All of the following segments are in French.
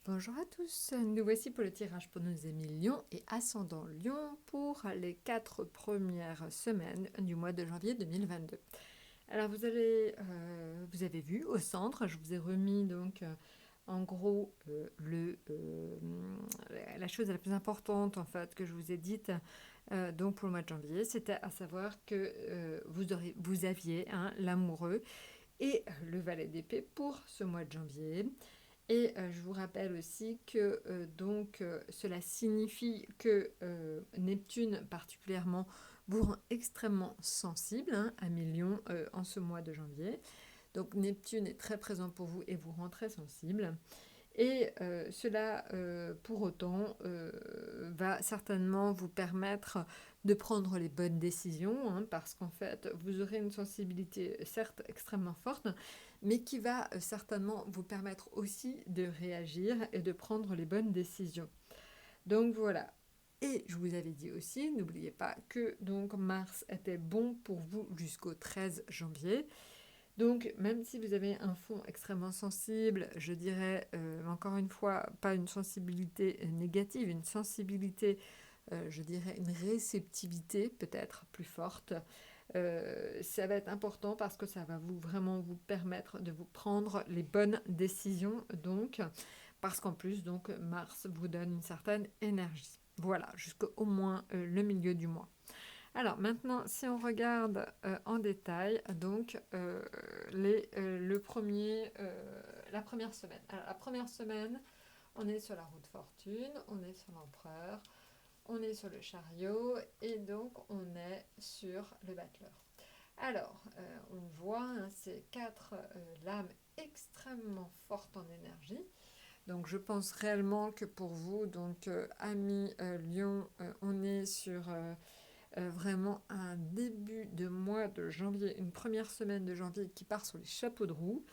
Bonjour à tous, nous voici pour le tirage pour nos amis Lion et Ascendant Lion pour les 4 premières semaines du mois de janvier 2022. Alors vous avez vu au centre, je vous ai remis donc en gros la chose la plus importante en fait que je vous ai dite donc pour le mois de janvier, c'était à savoir que vous aviez l'amoureux et le valet d'épée pour ce mois de janvier. Et je vous rappelle aussi que cela signifie que Neptune particulièrement vous rend extrêmement sensible à Lions en ce mois de janvier. Donc Neptune est très présent pour vous et vous rend très sensible. Et cela, pour autant, va certainement vous permettre de prendre les bonnes décisions, parce qu'en fait, vous aurez une sensibilité certes extrêmement forte, mais qui va certainement vous permettre aussi de réagir et de prendre les bonnes décisions. Donc voilà. Et je vous avais dit aussi, n'oubliez pas que donc Mars était bon pour vous jusqu'au 13 janvier. Donc, même si vous avez un fond extrêmement sensible, je dirais encore une fois, pas une sensibilité négative, une sensibilité, je dirais une réceptivité peut-être plus forte. Ça va être important parce que ça va vraiment vous permettre de vous prendre les bonnes décisions, donc, parce qu'en plus, donc, Mars vous donne une certaine énergie. Voilà, jusqu'au moins le milieu du mois. Alors maintenant, si on regarde en détail, donc la première semaine. Alors la première semaine, on est sur la roue de fortune, on est sur l'empereur, on est sur le chariot et donc on est sur le battleur. Alors, on voit ces 4 lames extrêmement fortes en énergie. Donc je pense réellement que pour vous, donc amis Lion, on est sur vraiment un début de mois de janvier, une première semaine de janvier qui part sur les chapeaux de roue.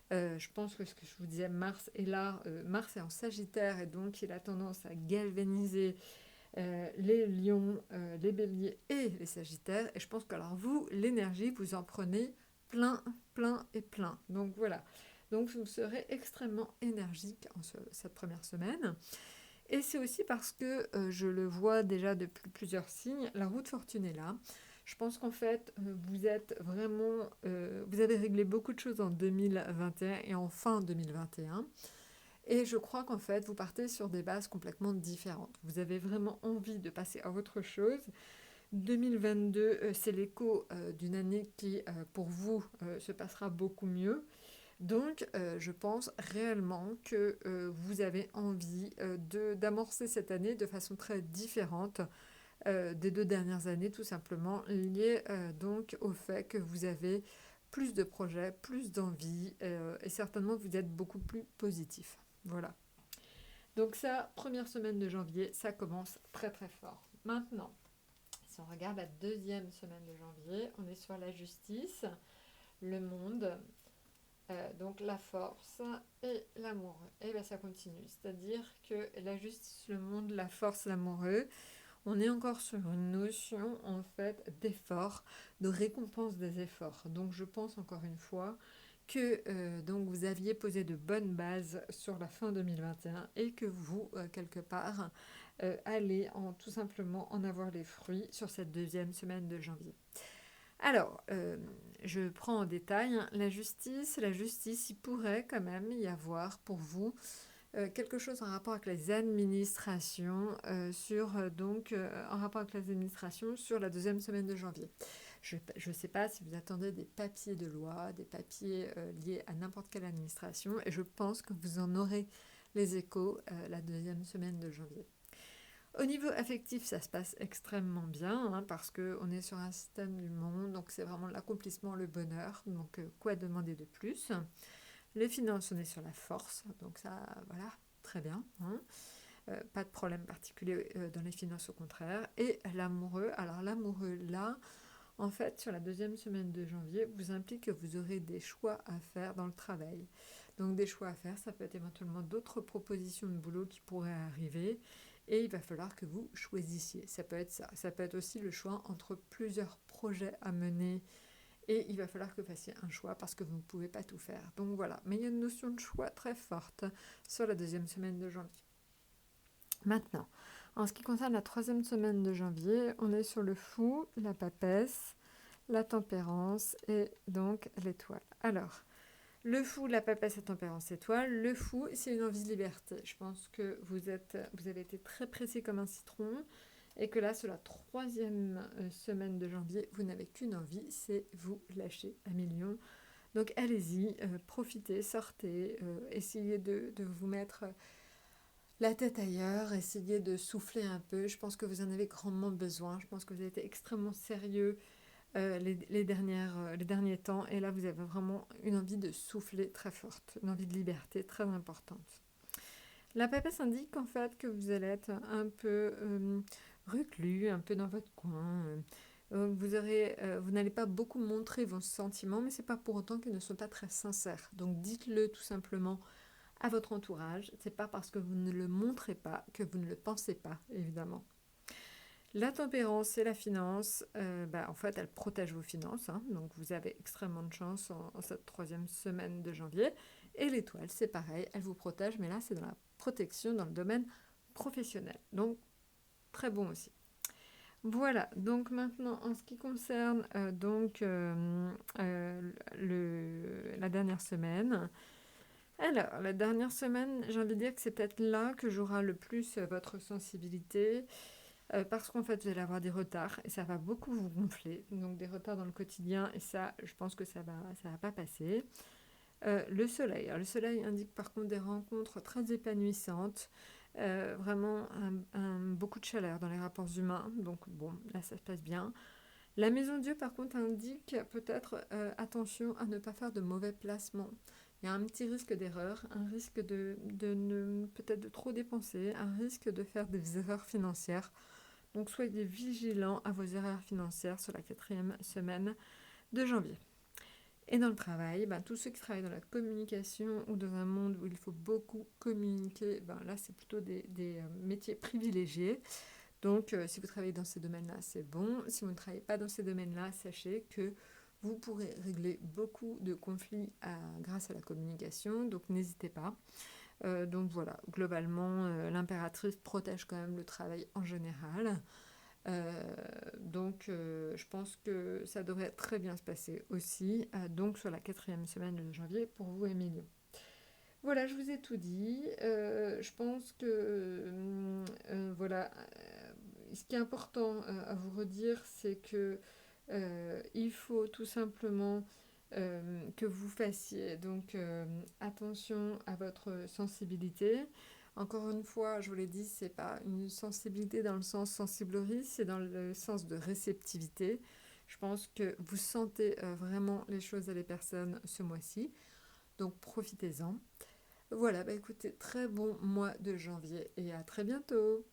Je pense que ce que je vous disais, Mars est là, Mars est en Sagittaire et donc il a tendance à galvaniser les lions, les béliers et les sagittaires. Et je pense que alors vous, l'énergie, vous en prenez plein, plein et plein. Donc voilà. Donc vous serez extrêmement énergique cette première semaine. Et c'est aussi parce que je le vois déjà depuis plusieurs signes, la roue de fortune est là. Je pense qu'en fait, vous êtes vraiment... vous avez réglé beaucoup de choses en 2021 et en fin 2021. Et je crois qu'en fait, vous partez sur des bases complètement différentes. Vous avez vraiment envie de passer à autre chose. 2022, c'est l'écho d'une année qui, pour vous, se passera beaucoup mieux. Donc, je pense réellement que vous avez envie d'amorcer cette année de façon très différente des 2 dernières années, tout simplement liée donc au fait que vous avez plus de projets, plus d'envie et certainement vous êtes beaucoup plus positif. Voilà. Donc ça, première semaine de janvier, ça commence très très fort. Maintenant, si on regarde la deuxième semaine de janvier, on est sur la justice, le monde, donc la force et l'amoureux. Et bien ça continue, c'est-à-dire que la justice, le monde, la force, l'amoureux, on est encore sur une notion en fait d'effort, de récompense des efforts. Donc je pense encore une fois que donc vous aviez posé de bonnes bases sur la fin 2021 et que vous, quelque part, allez tout simplement en avoir les fruits sur cette deuxième semaine de janvier. Alors, je prends en détail la justice. La justice, il pourrait quand même y avoir pour vous quelque chose en rapport avec les administrations, en rapport avec les administrations sur la deuxième semaine de janvier. Je ne sais pas si vous attendez des papiers de loi, des papiers liés à n'importe quelle administration, et je pense que vous en aurez les échos la deuxième semaine de janvier. Au niveau affectif, ça se passe extrêmement bien, parce qu'on est sur un système du monde, donc c'est vraiment l'accomplissement, le bonheur, donc quoi demander de plus. Les finances, on est sur la force, donc ça, voilà, très bien. Pas de problème particulier dans les finances, au contraire. Et l'amoureux, alors l'amoureux, là, en fait, sur la deuxième semaine de janvier, vous implique que vous aurez des choix à faire dans le travail. Donc des choix à faire, ça peut être éventuellement d'autres propositions de boulot qui pourraient arriver. Et il va falloir que vous choisissiez. Ça peut être ça. Ça peut être aussi le choix entre plusieurs projets à mener Et il va falloir que vous fassiez un choix parce que vous ne pouvez pas tout faire. Donc voilà, mais il y a une notion de choix très forte sur la deuxième semaine de janvier. Maintenant, en ce qui concerne la troisième semaine de janvier, on est sur le fou, la papesse, la tempérance et donc l'étoile. Alors, le fou, la papesse, la tempérance, l'étoile. Le fou, c'est une envie de liberté. Je pense que vous avez été très pressé comme un citron et que là, sur la troisième semaine de janvier, vous n'avez qu'une envie, c'est vous lâcher à million. Donc allez-y, profitez, sortez, essayez de vous mettre la tête ailleurs, essayez de souffler un peu. Je pense que vous en avez grandement besoin. Je pense que vous avez été extrêmement sérieux les derniers temps. Et là, vous avez vraiment une envie de souffler très forte, une envie de liberté très importante. La papesse indique en fait que vous allez être un peu reclus, un peu dans votre coin. Vous n'allez pas beaucoup montrer vos sentiments, mais c'est pas pour autant qu'ils ne sont pas très sincères. Donc dites-le tout simplement à votre entourage. C'est pas parce que vous ne le montrez pas que vous ne le pensez pas, évidemment. La tempérance et la finance, en fait, elle protège vos finances. Hein, donc, vous avez extrêmement de chance en cette troisième semaine de janvier. Et l'étoile, c'est pareil, elle vous protège, mais là, c'est dans la protection dans le domaine professionnel. Donc, très bon aussi. Voilà, donc maintenant, en ce qui concerne la dernière semaine, alors, la dernière semaine, j'ai envie de dire que c'est peut-être là que jouera le plus votre sensibilité. Parce qu'en fait, vous allez avoir des retards et ça va beaucoup vous gonfler. Donc des retards dans le quotidien et ça, je pense que ça va pas passer. Le soleil. Alors, le soleil indique par contre des rencontres très épanouissantes. Vraiment beaucoup de chaleur dans les rapports humains. Donc bon, là ça se passe bien. La maison Dieu par contre indique peut-être attention à ne pas faire de mauvais placements. Il y a un petit risque d'erreur, un risque peut-être de trop dépenser, un risque de faire des erreurs financières. Donc soyez vigilants à vos erreurs financières sur la quatrième semaine de janvier. Et dans le travail, tous ceux qui travaillent dans la communication ou dans un monde où il faut beaucoup communiquer, là c'est plutôt des métiers privilégiés. Donc si vous travaillez dans ces domaines-là, c'est bon. Si vous ne travaillez pas dans ces domaines-là, sachez que vous pourrez régler beaucoup de conflits grâce à la communication. Donc n'hésitez pas. Donc voilà, globalement, l'impératrice protège quand même le travail en général. Je pense que ça devrait très bien se passer aussi, donc sur la quatrième semaine de janvier pour vous, Emilio. Voilà, je vous ai tout dit. Je pense que ce qui est important à vous redire, c'est que il faut tout simplement que vous fassiez donc attention à votre sensibilité. Encore une fois, je vous l'ai dit, c'est pas une sensibilité dans le sens sensiblerie, c'est dans le sens de réceptivité. Je pense que vous sentez vraiment les choses et les personnes ce mois-ci, donc profitez-en. Voilà, écoutez, très bon mois de janvier et à très bientôt.